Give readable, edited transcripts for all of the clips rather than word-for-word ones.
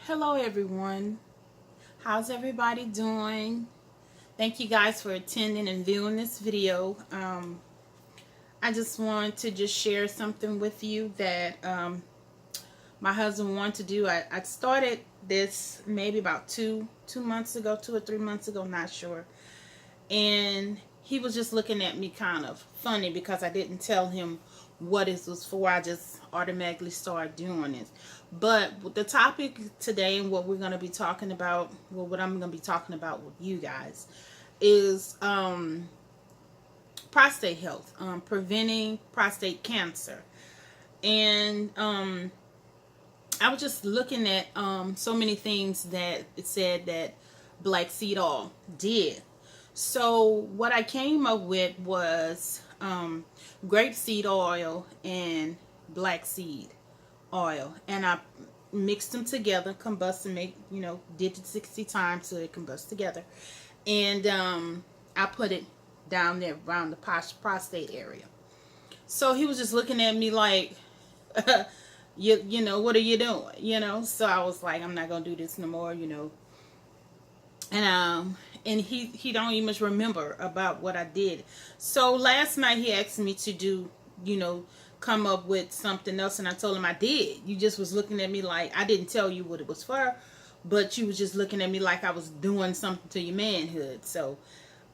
Hello everyone. How's everybody doing? Thank you guys for attending and viewing this video. I just wanted to just share something with you that my husband wanted to do. I started this maybe about two or 3 months ago, not sure. And he was just looking at me kind of funny because I didn't tell him what it was for. I just automatically started doing it. But the topic today and what we're going to be talking about, well, what I'm going to be talking about with you guys is prostate health, preventing prostate cancer. And I was just looking at so many things that it said that black seed oil did. So what I came up with was grapeseed oil and black seed oil, and I mixed them together, combust and make, did it 60 times so it combusts together, and I put it down there around the prostate area. So he was just looking at me like, you know, what are you doing? So I was like, I'm not gonna do this no more, and he don't even remember about what I did. So last night he asked me to do, come up with something else, and I told him I did. You just was looking at me like I didn't tell you what it was for, but you was just looking at me like I was doing something to your manhood. So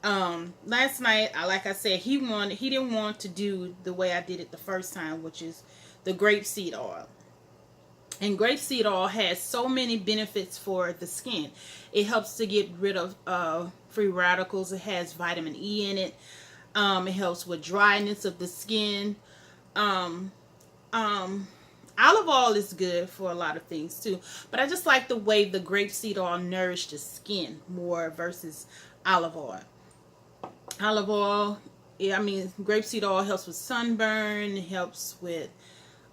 last night, like I said, he didn't want to do the way I did it the first time, which is the grapeseed oil. And grapeseed oil has so many benefits for the skin. It helps to get rid of free radicals. It has vitamin E in it. It helps with dryness of the skin. Olive oil is good for a lot of things too. But I just like the way the grapeseed oil nourishes the skin more versus olive oil. Olive oil, grapeseed oil helps with sunburn. It helps with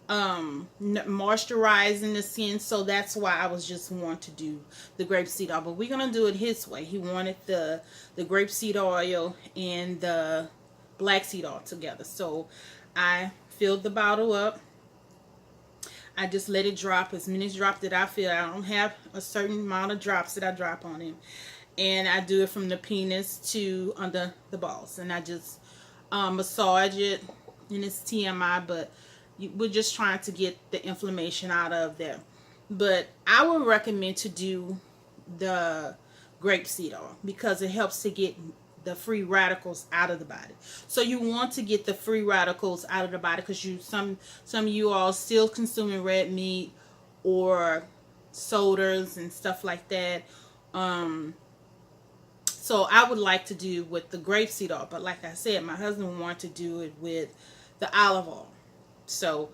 moisturizing the skin. So that's why I was just wanting to do the grapeseed oil, but we're gonna do it his way. He wanted the grapeseed oil and the black seed oil together. So I filled the bottle up. I just let it drop as many drops that I feel. I don't have a certain amount of drops that I drop on him, and I do it from the penis to under the balls, and I just massage it. And it's TMI, but we're just trying to get the inflammation out of there. But I would recommend to do the grapeseed oil because it helps to get the free radicals out of the body. So you want to get the free radicals out of the body because some of you all still consuming red meat or sodas and stuff like that. So I would like to do with the grapeseed oil, but like I said, my husband wanted to do it with the olive oil. So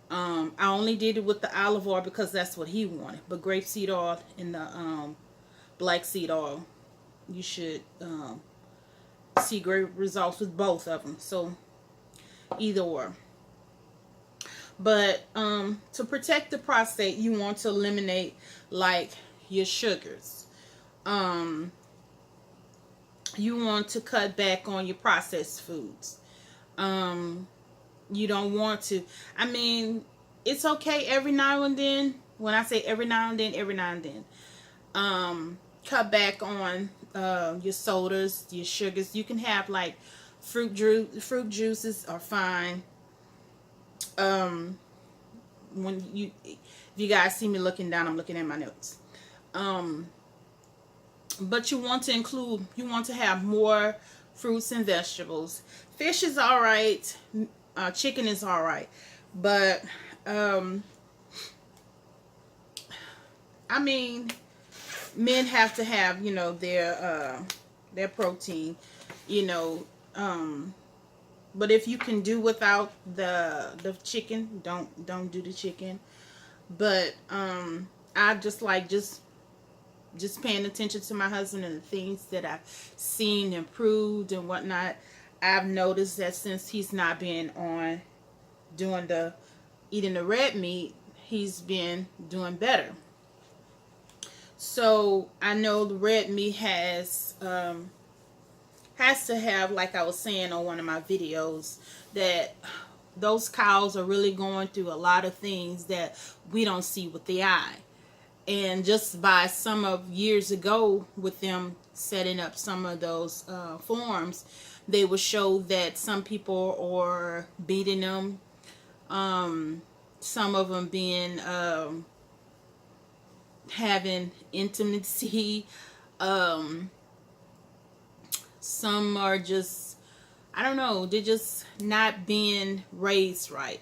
I only did it with the olive oil because that's what he wanted. But grapeseed oil and the black seed oil, you should see great results with both of them. So either or. But to protect the prostate, you want to eliminate like your sugars. You want to cut back on your processed foods. You don't want to. It's okay every now and then. When I say every now and then, every now and then. Cut back on your sodas, your sugars. You can have like fruit juices are fine. If you guys see me looking down, I'm looking at my notes. But you want to have more fruits and vegetables. Fish is all right. Chicken is all right, but men have to have their protein, but if you can do without the chicken, don't do the chicken. But I just like just paying attention to my husband and the things that I've seen improved and whatnot. I've noticed that since he's not been on eating the red meat, he's been doing better. So I know the red meat has to have, like I was saying on one of my videos, that those cows are really going through a lot of things that we don't see with the eye. And just by some of years ago, with them setting up some of those forums, they would show that some people are beating them, some of them being having intimacy, some are just, I don't know, they're just not being raised right.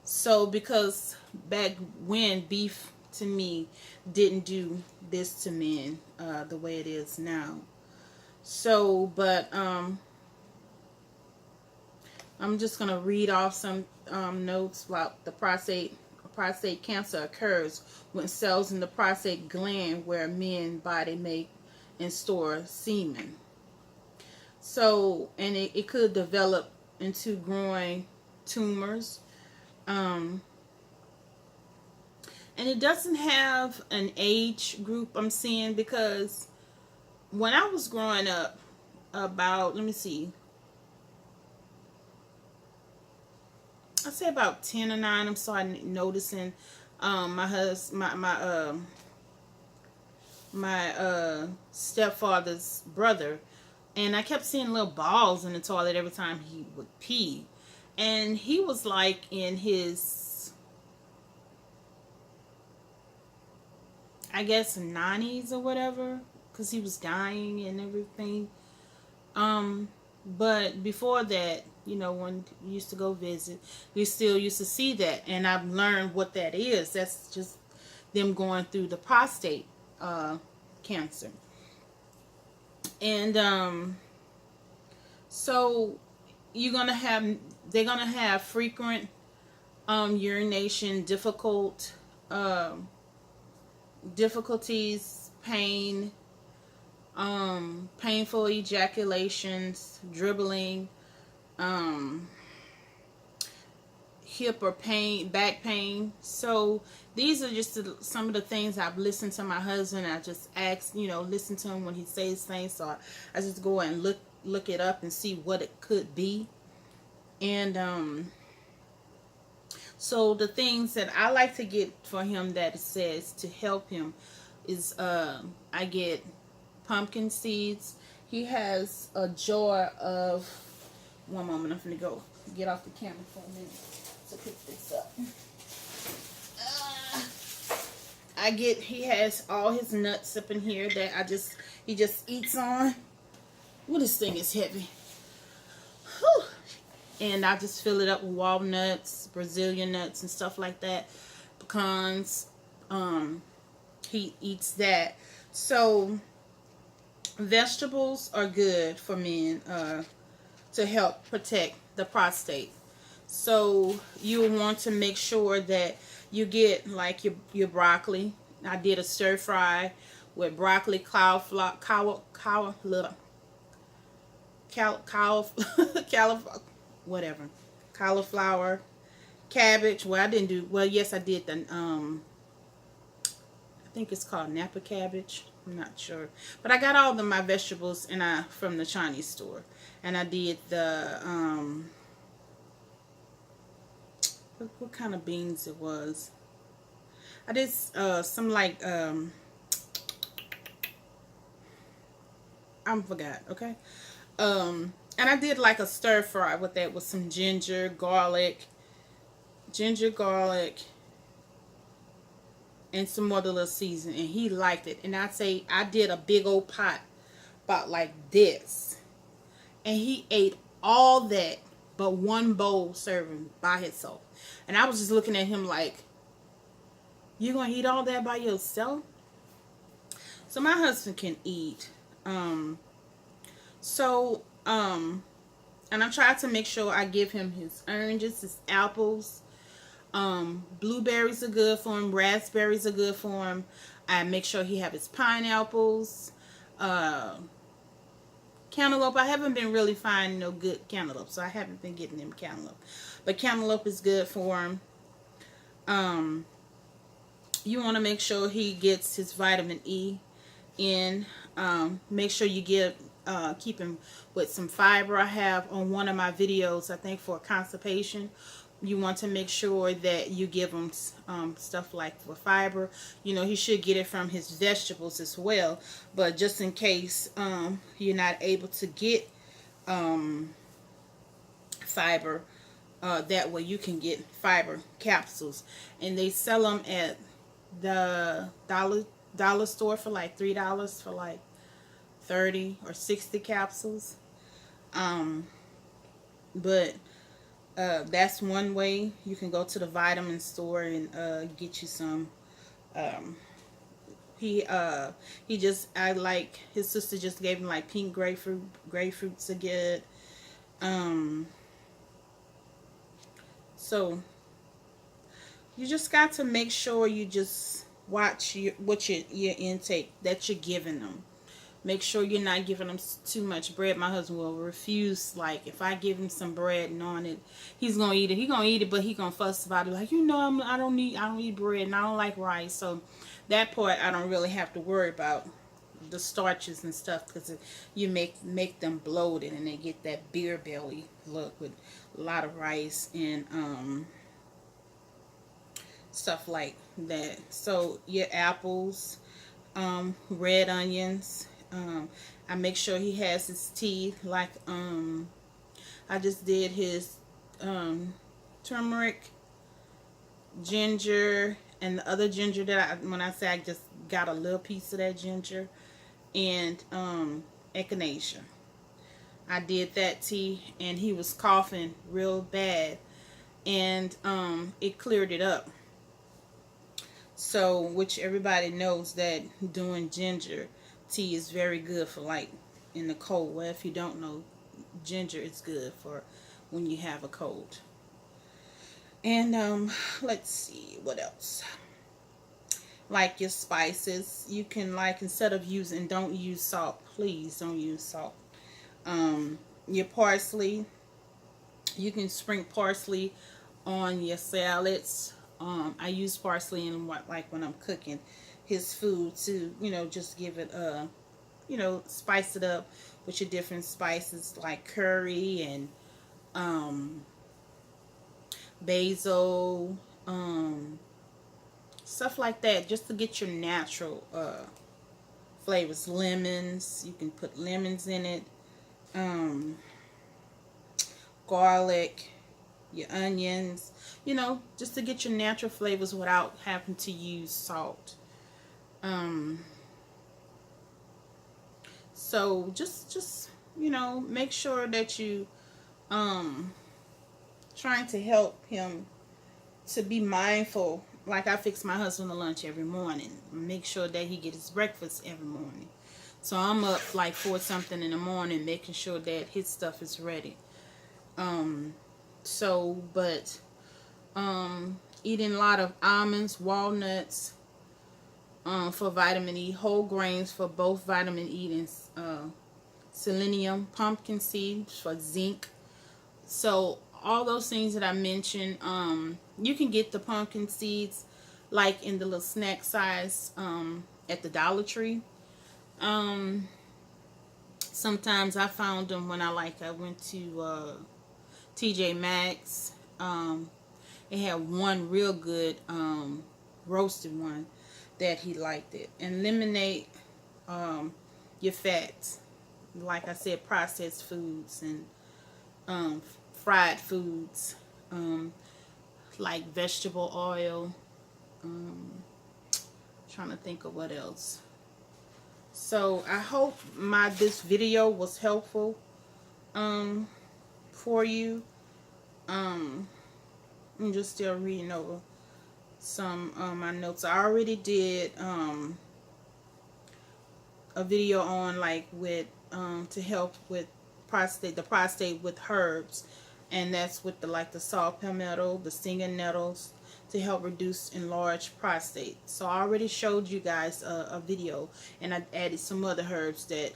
So because back when, beef to me didn't do this to men the way it is now. So, but I'm just gonna read off some notes about the prostate. Prostate cancer occurs when cells in the prostate gland where men's body make and store semen. So, and it could develop into growing tumors. And it doesn't have an age group I'm seeing, because when I was growing up, about, let me see, I'd say about 10 or 9, I'm starting noticing my stepfather's brother, and I kept seeing little balls in the toilet every time he would pee. And he was like in his, I guess, 90s or whatever, because he was dying and everything. But before that, you know, when we used to go visit, we still used to see that. And I've learned what that is. That's just them going through the prostate cancer. And so they're gonna have frequent urination difficulties, pain, painful ejaculations, dribbling, hip or back pain. So these are just some of the things I've listened to my husband. I just ask, listen to him when he says things. So I just go and look it up and see what it could be. And so the things that I like to get for him that it says to help him is I get pumpkin seeds. He has a jar of, one moment, I'm gonna go get off the camera for a minute to pick this up. He has all his nuts up in here that he just eats on. Well, this thing is heavy. Whew. And I just fill it up with walnuts, Brazilian nuts, and stuff like that. Pecans. He eats that. So vegetables are good for men to help protect the prostate. So you want to make sure that you get like your broccoli. I did a stir fry with broccoli, cauliflower, cauliflower, cabbage. Well, I didn't do, well, yes, I did the I think it's called Napa cabbage. I'm not sure, but I got all of my vegetables from the Chinese store, and I did the what kind of beans it was. I did some like I forgot. Okay, and I did like a stir fry with that, with some ginger, garlic, and some other little seasoning, and he liked it. And I did a big old pot about like this, and he ate all that but one bowl serving by himself. And I was just looking at him like, you gonna eat all that by yourself? So my husband can eat. And I try to make sure I give him his oranges, his apples. Blueberries are good for him. Raspberries are good for him. I make sure he have his pineapples. Cantaloupe. I haven't been really finding no good cantaloupe, so I haven't been getting him cantaloupe. But cantaloupe is good for him. You want to make sure he gets his vitamin E in. Make sure you keep him with some fiber. I have on one of my videos, I think for constipation, you want to make sure that you give him stuff like for fiber. You know, he should get it from his vegetables as well. But just in case you're not able to get fiber, that way you can get fiber capsules, and they sell them at the dollar store for like $3 for like 30 or 60 capsules. But that's one way. You can go to the vitamin store and get you some. He just, I like, his sister just gave him like pink grapefruit. Grapefruits are good. So you just got to make sure you just watch your intake that you're giving them. Make sure you're not giving them too much bread. My husband will refuse. Like, if I give him some bread knowing it, he's gonna eat it. He gonna eat it, but he gonna fuss about it. Like, you know, I don't eat bread, and I don't like rice. So that part I don't really have to worry about, the starches and stuff, because you make them bloated and they get that beer belly look with a lot of rice and stuff like that. So your apples, red onions. I make sure he has his tea. Like I just did his turmeric, ginger, and the other ginger that when I say I just got a little piece of that ginger, and echinacea. I did that tea, and he was coughing real bad, and it cleared it up. So, which everybody knows that doing ginger tea is very good for like in the cold. Well, if you don't know, ginger is good for when you have a cold. And let's see what else. Like your spices, you can, like, instead of using, don't use salt. Please don't use salt. Your parsley, you can sprinkle parsley on your salads. I use parsley in like when I'm cooking his food to, you know, just give it you know, spice it up with your different spices like curry and basil, stuff like that, just to get your natural flavors. Lemons, you can put lemons in it. Garlic, your onions, you know, just to get your natural flavors without having to use salt. So just you know, make sure that you trying to help him to be mindful. Like, I fix my husband a lunch every morning. Make sure that he gets his breakfast every morning. So I'm up like 4 something in the morning making sure that his stuff is ready. But eating a lot of almonds, walnuts, for vitamin E, whole grains for both vitamin E and selenium, pumpkin seeds for zinc. So all those things that I mentioned, you can get the pumpkin seeds like in the little snack size at the Dollar Tree. Sometimes I found them when I went to TJ Maxx. It had one real good roasted one that he liked it. And eliminate your fats, like I said, processed foods and fried foods, like vegetable oil. Trying to think of what else. So I hope this video was helpful for you. I'm just still reading over some my notes. I already did a video on to help with the prostate with herbs, and that's with the saw palmetto, the stinging nettles, to help reduce enlarged prostate. So I already showed you guys a video, and I added some other herbs that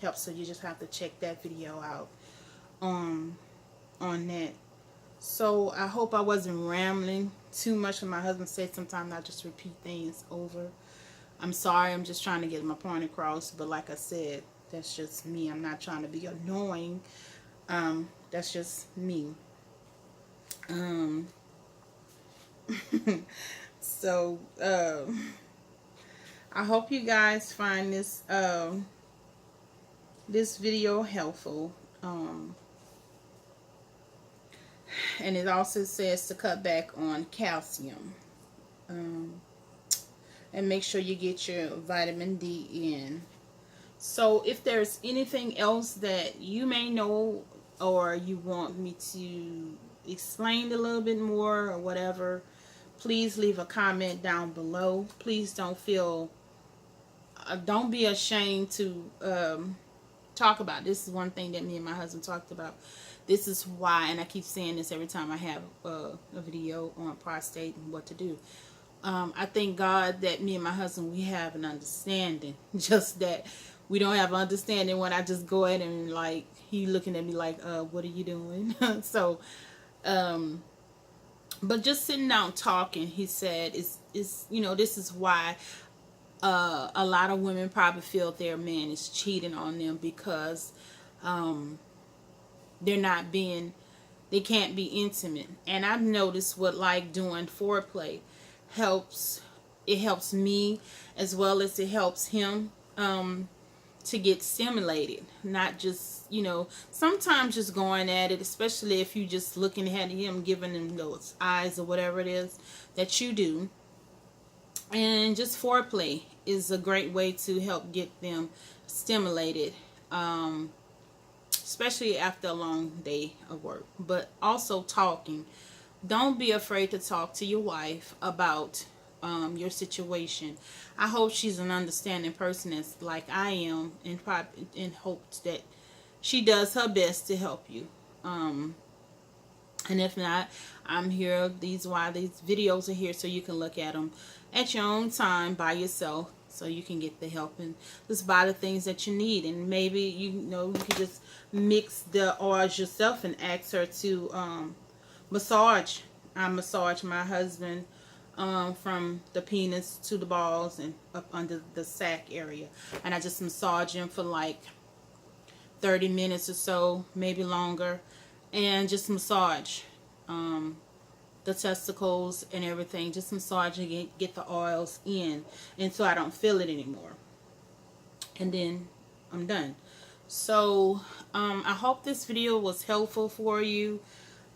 help. So you just have to check that video out on that. So I hope I wasn't rambling too much. When my husband said sometimes I just repeat things over. I'm sorry, I'm just trying to get my point across. But like I said, that's just me. I'm not trying to be annoying. That's just me. Um, so I hope you guys find this this video helpful. And it also says to cut back on calcium. And make sure you get your vitamin D in. So if there's anything else that you may know or you want me to explain a little bit more or whatever, please leave a comment down below. Please don't be ashamed to talk about. This is one thing that me and my husband talked about. This is why, and I keep saying this every time I have a video on prostate and what to do. I thank God that me and my husband, we have an understanding. Just that we don't have understanding when I just go ahead and like, he looking at me like, what are you doing? So, but just sitting down talking, he said, is you know, this is why a lot of women probably feel their man is cheating on them because they can't be intimate. And I've noticed what like doing foreplay helps. It helps me as well as it helps him to get stimulated, not just, you know, sometimes just going at it, especially if you just looking at him, giving him those eyes or whatever it is that you do. And just foreplay is a great way to help get them stimulated, especially after a long day of work. But also talking. Don't be afraid to talk to your wife about your situation. I hope she's an understanding person as like I am, and in hopes that she does her best to help you. And if not, I'm here. These videos are here so you can look at them at your own time by yourself, so you can get the help and just buy the things that you need. And maybe you could just mix the oils yourself and ask her to massage. I massage my husband from the penis to the balls and up under the sac area, and I just massage him for like 30 minutes or so, maybe longer, and just massage the testicles and everything. Just massage and get the oils in until I don't feel it anymore, and then I'm done. So I hope this video was helpful for you.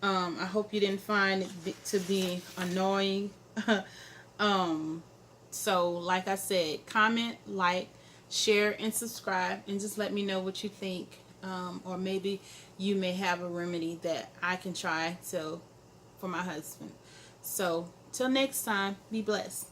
I hope you didn't find it to be annoying. So like I said, comment, like, share, and subscribe, and just let me know what you think. Or maybe you may have a remedy that I can try for my husband. So till next time, be blessed.